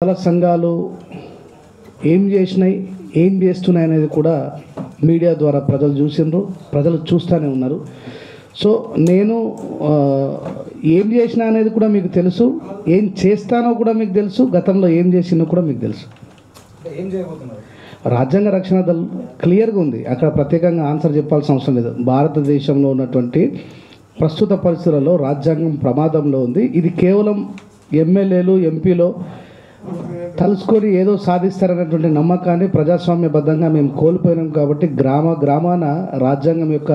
చాలా సంఘాలు ఏం చేసినాయి ఏం చేస్తున్నాయి అనేది కూడా మీడియా ద్వారా ప్రజలు చూసిండ్రు, ప్రజలు చూస్తూనే ఉన్నారు. సో నేను ఏం చేసినా అనేది కూడా మీకు తెలుసు, ఏం చేస్తానో కూడా మీకు తెలుసు, గతంలో ఏం చేసినో కూడా మీకు తెలుసు. ఏం చేయబోతున్నారు? రాజ్యాంగ రక్షణ దళం క్లియర్గా ఉంది, అక్కడ ప్రత్యేకంగా ఆన్సర్ చెప్పాల్సిన అవసరం లేదు. భారతదేశంలో ఉన్నటువంటి ప్రస్తుత పరిస్థితులలో రాజ్యాంగం ప్రమాదంలో ఉంది. ఇది కేవలం ఎమ్మెల్యేలు ఎంపీలో తలుసుకొని ఏదో సాధిస్తారనేటువంటి నమ్మకాన్ని ప్రజాస్వామ్యబద్ధంగా మేము కోల్పోయినాం. కాబట్టి గ్రామాన రాజ్యాంగం యొక్క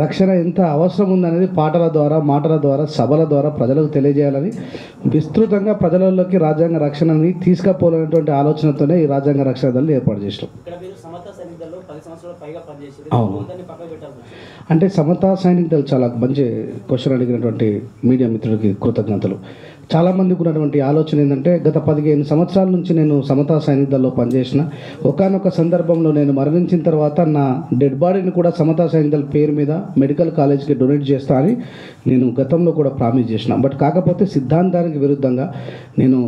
రక్షణ ఎంత అవసరం ఉందనేది పాటల ద్వారా, మాటల ద్వారా, సభల ద్వారా ప్రజలకు తెలియజేయాలని విస్తృతంగా ప్రజలలోకి రాజ్యాంగ రక్షణని తీసుకుపోవాలనేటువంటి ఆలోచనతోనే ఈ రాజ్యాంగ రక్షణ దళాన్ని ఏర్పాటు చేసినాం. అవును, అంటే సమతా సైనిక దళం చాలా మంచి క్వశ్చన్ అడిగినటువంటి మీడియా మిత్రులకి కృతజ్ఞతలు. చాలామందికి ఉన్నటువంటి ఆలోచన ఏంటంటే, గత 15 సంవత్సరాల నుంచి నేను సమతా సైనిక దళంలో పనిచేసిన. ఒకానొక సందర్భంలో నేను మరణించిన తర్వాత నా డెడ్ బాడీని కూడా సమతా సైనిక దళం పేరు మీద మెడికల్ కాలేజ్కి డొనేట్ చేస్తా అని నేను గతంలో కూడా ప్రామిస్ చేసిన. బట్ కాకపోతే సిద్ధాంతానికి విరుద్ధంగా నేను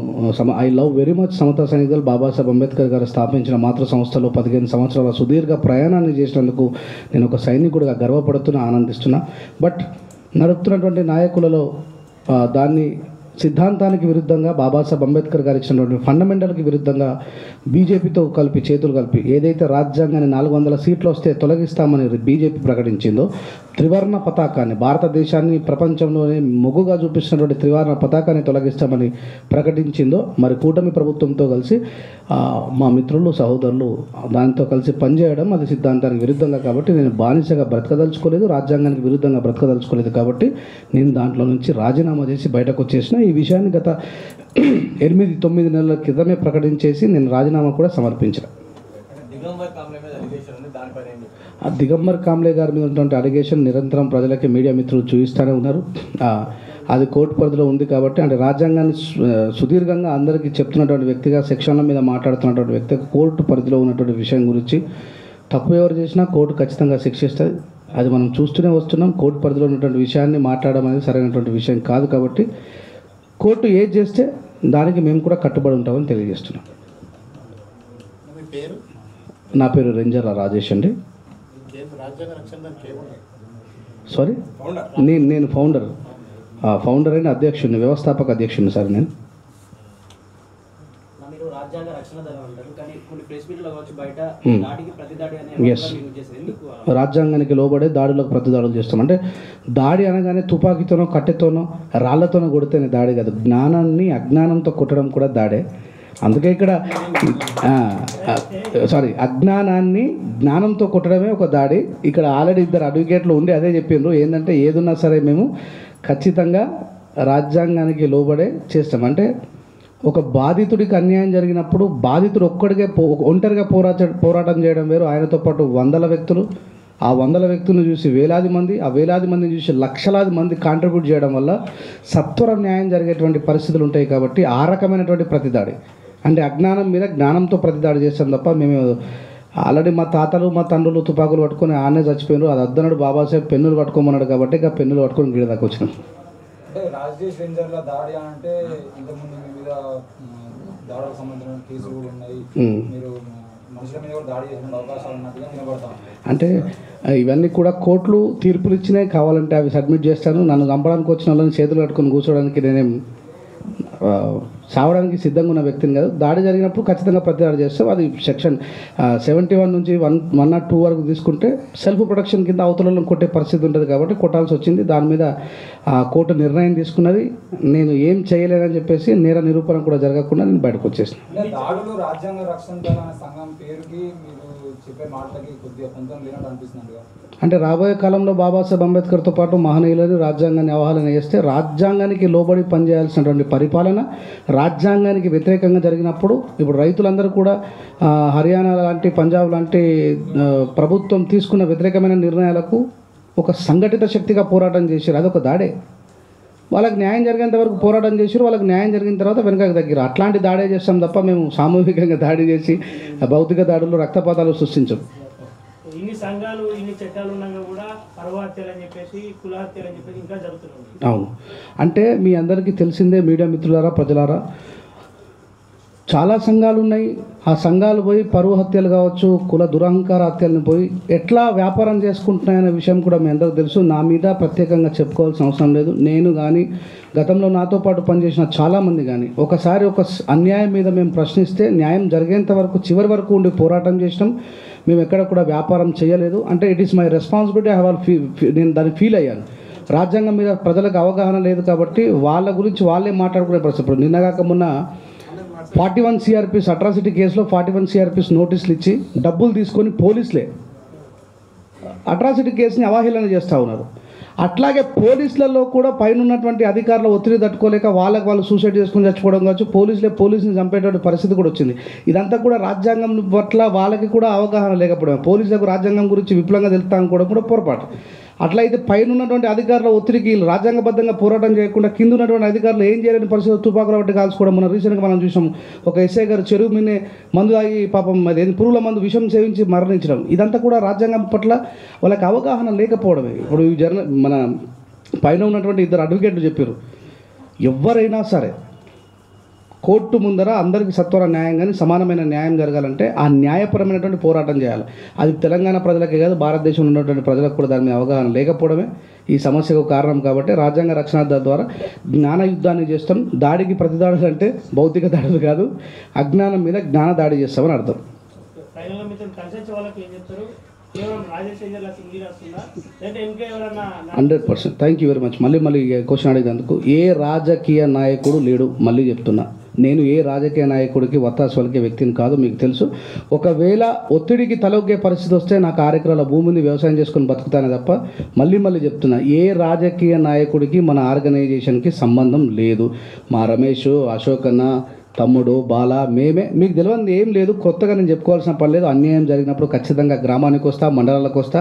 ఐ లవ్ వెరీ మచ్ సమతా సైనిక దళం. బాబాసాహెబ్ అంబేద్కర్ గారు స్థాపించిన మాతృ సంస్థలో 15 సంవత్సరాల సుదీర్ఘ ప్రయాణాన్ని చేసినందుకు నేను ఒక సైనికుడిగా గర్వపడుతున్నా, ఆనందిస్తున్నా. బట్ నడుపుతున్నటువంటి నాయకులలో దాన్ని సిద్ధాంతానికి విరుద్ధంగా, బాబాసాహెబ్ అంబేద్కర్ గారు ఇచ్చినటువంటి ఫండమెంటల్కి విరుద్ధంగా బీజేపీతో కలిపి చేతులు కలిపి ఏదైతే రాజ్యాంగాన్ని 400 సీట్లు వస్తే తొలగిస్తామని బీజేపీ ప్రకటించిందో, త్రివర్ణ పతాకాన్ని, భారతదేశాన్ని ప్రపంచంలోనే మొగ్గుగా చూపిస్తున్నటువంటి త్రివర్ణ పతాకాన్ని తొలగిస్తామని ప్రకటించిందో, మరి కూటమి ప్రభుత్వంతో కలిసి మా మిత్రులు సహోదరులు దానితో కలిసి పనిచేయడం అది సిద్ధాంతానికి విరుద్ధంగా. కాబట్టి నేను బానిసగా బ్రతకదలుచుకోలేదు, రాజ్యాంగానికి విరుద్ధంగా బ్రతకదలుచుకోలేదు. కాబట్టి నేను దాంట్లో నుంచి రాజీనామా చేసి బయటకు వచ్చేసిన. ఈ విషయాన్ని గత 8-9 నెలల క్రితమే ప్రకటించేసి నేను రాజీనామా కూడా సమర్పించిన. దిగంబర్ కాంబ్లే గారి మీద ఉన్నటువంటి అలిగేషన్ నిరంతరం ప్రజలకి మీడియా మిత్రులు చూపిస్తూనే ఉన్నారు. అది కోర్టు పరిధిలో ఉంది. కాబట్టి అంటే రాజ్యాంగాన్ని సుదీర్ఘంగా అందరికీ చెప్తున్నటువంటి వ్యక్తిగా, సెక్షన్ల మీద మాట్లాడుతున్నటువంటి వ్యక్తిగా కోర్టు పరిధిలో ఉన్నటువంటి విషయం గురించి తప్పు ఎవరు చేసినా కోర్టు ఖచ్చితంగా శిక్షిస్తుంది. అది మనం చూస్తూనే వస్తున్నాం. కోర్టు పరిధిలో ఉన్నటువంటి విషయాన్ని మాట్లాడడం అనేది సరైనటువంటి విషయం కాదు. కాబట్టి కోర్టు ఏది చేస్తే దానికి మేము కూడా కట్టుబడి ఉంటామని తెలియజేస్తున్నాం. నా పేరు రెంజర్ల రాజేష్ అండి. సారీ, నేను ఫౌండర్ అయిన అధ్యక్షుడిని, వ్యవస్థాపక అధ్యక్షుడిని సార్. నేను రాజ్యాంగానికి లోబడే దాడులకు ప్రతి దాడులు చేస్తాం. అంటే దాడి అనగానే తుపాకీతోనో కట్టెతోనో రాళ్లతోనో కొడితేనే దాడి కాదు, జ్ఞానాన్ని అజ్ఞానంతో కొట్టడం కూడా దాడే. అందుకే ఇక్కడ అజ్ఞానాన్ని జ్ఞానంతో కొట్టడమే ఒక దాడి. ఇక్కడ ఆల్రెడీ 2 అడ్వకేట్లు ఉండి అదే చెప్పిండ్రు. ఏంటంటే ఏదున్నా సరే మేము ఖచ్చితంగా రాజ్యాంగానికి లోబడే చేస్తాం. అంటే ఒక బాధితుడికి అన్యాయం జరిగినప్పుడు బాధితుడు ఒంటరిగా పోరాటం చేయడం వేరు, ఆయనతో పాటు 100 వ్యక్తులు, ఆ 100 వ్యక్తులను చూసి వేలాది మంది, ఆ వేలాది మందిని చూసి లక్షలాది మంది కాంట్రిబ్యూట్ చేయడం వల్ల సత్వరం న్యాయం జరిగేటువంటి పరిస్థితులు ఉంటాయి. కాబట్టి ఆ రకమైనటువంటి ప్రతిదాడి అంటే అజ్ఞానం మీద జ్ఞానంతో ప్రతిదాడి చేస్తాం తప్ప మేము ఆల్రెడీ మా తాతలు మా తండ్రులు తుపాకులు పట్టుకొని ఆనే చచ్చిపోయినారు. అది అద్దన్నాడు బాబాసాహెబ్ పెన్నులు పట్టుకోమన్నాడు. కాబట్టి ఇక పెన్నులు పట్టుకొని గిడ దాకా వచ్చినాం. రాజేష్ రెంజర్ల దాడి అంటే ఇంతకుముందు మీ మీద దాడులకు సంబంధించిన కేసులు కూడా ఉన్నాయి, మీరు మనుషుల మీద కూడా దాడి చేసిన అవకాశాలు ఉన్నట్టుగా వినబడతాం. అంటే ఇవన్నీ కూడా కోర్టులు తీర్పులు ఇచ్చినాయి. కావాలంటే అవి సబ్మిట్ చేస్తాను. నన్ను చంపడానికి వచ్చిన వాళ్ళని చేతులు కట్టుకొని కూర్చోడానికి నేనేం సావడానికి సిద్ధంగా ఉన్న వ్యక్తిని కాదు. దాడి జరిగినప్పుడు ఖచ్చితంగా ప్రతిదాడి చేస్తాం. అది సెక్షన్ 71 నుంచి 102 వరకు తీసుకుంటే సెల్ఫ్ ప్రొటెక్షన్ కింద అవతలను కొట్టే పరిస్థితి ఉంటుంది. కాబట్టి కొట్టాల్సి వచ్చింది. దాని మీద కోర్టు నిర్ణయం తీసుకున్నది. నేను ఏం చేయలేదని చెప్పేసి నేర నిరూపణ కూడా జరగకుండా నేను బయటకు వచ్చేసిన. దాడులు రాజ్యాంగ రక్షణ దళ సంఘం పేరుకి మీరు చెప్పే మాటలకి కొద్దిగా పొందడం లేనట్టు అనిపిస్తుంది. అంటే రాబోయే కాలంలో బాబాసాహెబ్ అంబేద్కర్తో పాటు మహనీయులని రాజ్యాంగాన్ని అవహేళన చేస్తే రాజ్యాంగానికి లోబడి పనిచేయాల్సినటువంటి పరిపాలన రాజ్యాంగానికి వ్యతిరేకంగా జరిగినప్పుడు, ఇప్పుడు రైతులందరూ కూడా హర్యానా లాంటి, పంజాబ్ లాంటి ప్రభుత్వం తీసుకున్న వ్యతిరేకమైన నిర్ణయాలకు ఒక సంఘటిత శక్తిగా పోరాటం చేశారు. అదొక దాడే. వాళ్ళకి న్యాయం జరిగేంత వరకు పోరాటం చేశారు. వాళ్ళకి న్యాయం జరిగిన తర్వాత వెనకకు దగ్గర అట్లాంటి దాడే చేస్తాం తప్ప మేము సామూహికంగా దాడి చేసి భౌతిక దాడులు, రక్తపాతాలు సృష్టించం. ఇన్ని సంఘాలు ఇన్ని చట్టాలు ఉన్నాక కూడా పరవాహత్యలు అని చెప్పేసి కులహత్యలు అని చెప్పేసి ఇంకా జరుగుతున్నాయి. అవును, అంటే మీ అందరికీ తెలిసిందే మీడియా మిత్రులారా, ప్రజలారా, చాలా సంఘాలు ఉన్నాయి. ఆ సంఘాలు పోయి పరువు హత్యలు కావచ్చు, కుల దురహంకార హత్యలను పోయి ఎట్లా వ్యాపారం చేసుకుంటున్నాయనే విషయం కూడా మీ అందరికీ తెలుసు. నా మీద ప్రత్యేకంగా చెప్పుకోవాల్సిన అవసరం లేదు. నేను కానీ గతంలో నాతో పాటు పనిచేసిన చాలామంది కానీ ఒకసారి ఒక అన్యాయం మీద మేము ప్రశ్నిస్తే న్యాయం జరిగేంత వరకు చివరి వరకు ఉండి పోరాటం చేసినాం. మేము ఎక్కడ కూడా వ్యాపారం చేయలేదు. అంటే it is my responsibility. I have నేను దాన్ని ఫీల్ అయ్యాను. రాజ్యాంగం మీద ప్రజలకు అవగాహన లేదు కాబట్టి వాళ్ళ గురించి వాళ్ళే మాట్లాడుకునే పరిస్థితి. ఇప్పుడు నిన్నగాక మొన్న 41 CRPs అట్రాసిటీ కేసులో 41 CRPs నోటీసులు ఇచ్చి డబ్బులు తీసుకొని పోలీసులే అట్రాసిటీ కేసుని అవహేళన చేస్తూ ఉన్నారు. అట్లాగే పోలీసులలో కూడా పైన ఉన్నటువంటి అధికారుల ఒత్తిడి తట్టుకోలేక వాళ్ళు సూసైడ్ చేసుకుని చచ్చిపోవడం కావచ్చు, పోలీసుని చంపేటువంటి పరిస్థితి కూడా వచ్చింది. ఇదంతా కూడా రాజ్యాంగం పట్ల వాళ్ళకి కూడా అవగాహన లేకపోవడం, పోలీసులకు రాజ్యాంగం గురించి విపులంగా తెలుస్తా అనుకోవడం కూడా పొరపాటు. అట్లయితే పైన ఉన్నటువంటి అధికారుల ఒత్తిడికి రాజ్యాంగబద్ధంగా పోరాటం చేయకుండా కింద ఉన్నటువంటి అధికారులు ఏం చేయలేని పరిస్థితి తుపాకులు బట్టి కాల్చుకోవడం మనం రీసెంట్గా మనం చూసాం. ఒక ఎస్ఐ గారు చెరువు మీనే మందు తాగి పాపం అదేంటి పురుగుల మందు విషం సేవించి మరణించడం. ఇదంతా కూడా రాజ్యాంగం పట్ల వాళ్ళకి అవగాహన లేకపోవడమే. ఇప్పుడు మన పైన ఉన్నటువంటి 2 అడ్వకేట్లు చెప్పారు, ఎవరైనా సరే కోర్టు ముందర అందరికీ సత్వర న్యాయం కానీ సమానమైన న్యాయం జరగాలంటే ఆ న్యాయపరమైనటువంటి పోరాటం చేయాలి. అది తెలంగాణ ప్రజలకే కాదు, భారతదేశంలో ఉన్నటువంటి ప్రజలకు కూడా దాని మీద అవగాహన లేకపోవడమే ఈ సమస్యకు కారణం. కాబట్టి రాజ్యాంగ రక్షణ ద్వారా జ్ఞాన యుద్ధాన్ని చేస్తాం. దాడికి ప్రతిదాడులు అంటే భౌతిక దాడులు కాదు, అజ్ఞానం మీద జ్ఞాన దాడి చేస్తామని అర్థం. 100%. Thank you very much. మళ్ళీ క్వశ్చన్ అడిగినందుకు. ఏ రాజకీయ నాయకుడు లేడు, మళ్ళీ చెప్తున్నా, నేను ఏ రాజకీయ నాయకుడికి వత్తాసు పలికే వ్యక్తిని కాదు, మీకు తెలుసు. ఒకవేళ ఒత్తిడికి తలొగ్గే పరిస్థితి వస్తే నాకు 6 ఎకరాల భూమి ఉంది, వ్యవసాయం చేసుకొని బతుకుతానే తప్ప మళ్ళీ చెప్తున్నా, ఏ రాజకీయ నాయకుడికి మన ఆర్గనైజేషన్కి సంబంధం లేదు. మా రమేష్, అశోక్ అన్న, తమ్ముడు, బాల, మేమే, మీకు తెలియదు ఏం లేదు. కొత్తగా నేను చెప్పుకోవాల్సిన పని లేదు. అన్యాయం జరిగినప్పుడు ఖచ్చితంగా గ్రామానికి వస్తా, మండలాలకు వస్తా.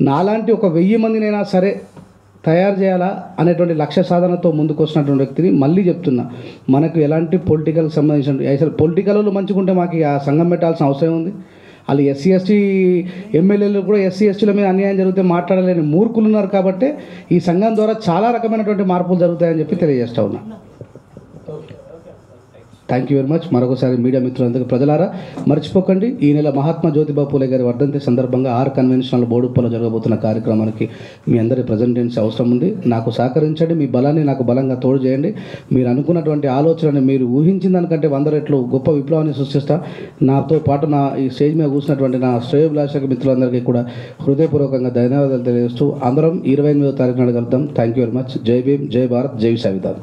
నాలాంటి ఒక 1000 మందినైనా సరే తయారు చేయాలా అనేటువంటి లక్ష్య సాధనతో ముందుకు వస్తున్నటువంటి వ్యక్తిని మళ్ళీ చెప్తున్నా, మనకు ఎలాంటి పొలిటికల్కి సంబంధించిన అసలు పొలిటికల్ వాళ్ళు మంచిగుంటే మాకు ఆ సంఘం పెట్టాల్సిన అవసరం ఉంది. వాళ్ళు SC/ST ఎమ్మెల్యేలు కూడా SC/STల మీద అన్యాయం జరిగితే మాట్లాడలేని మూర్ఖులు ఉన్నారు. కాబట్టి ఈ సంఘం ద్వారా చాలా రకమైనటువంటి మార్పులు జరుగుతాయని చెప్పి తెలియజేస్తా ఉన్నా. Thank you very much. మరొకసారి మీడియా మిత్రులందరికీ, ప్రజలారా మర్చిపోకండి, ఈ నెల మహాత్మా జ్యోతిబా పూలే గారి వర్ధంతి సందర్భంగా కన్వెన్షనల్ బోడుప్పలో జరగబోతున్న కార్యక్రమానికి మీ అందరి ప్రజెంటెన్స్ అవసరం ఉంది. నాకు సహకరించండి, మీ బలాన్ని నాకు బలంగా తోడు చేయండి. మీరు అనుకున్నటువంటి ఆలోచనని, మీరు ఊహించిన దానికంటే 100 రెట్లు గొప్ప విప్లవాన్ని సృష్టిస్తా. నాతో పాటు ఈ స్టేజ్ మీద కూర్చున్నటువంటి నా శ్రేయోభిలాషక మిత్రులందరికీ కూడా హృదయపూర్వకంగా ధన్యవాదాలు తెలియజేస్తూ అందరం 28వ తారీఖున కలుద్దాం. Thank you very much. జై భీమ్, జై భారత్, జై సంవిధాన్.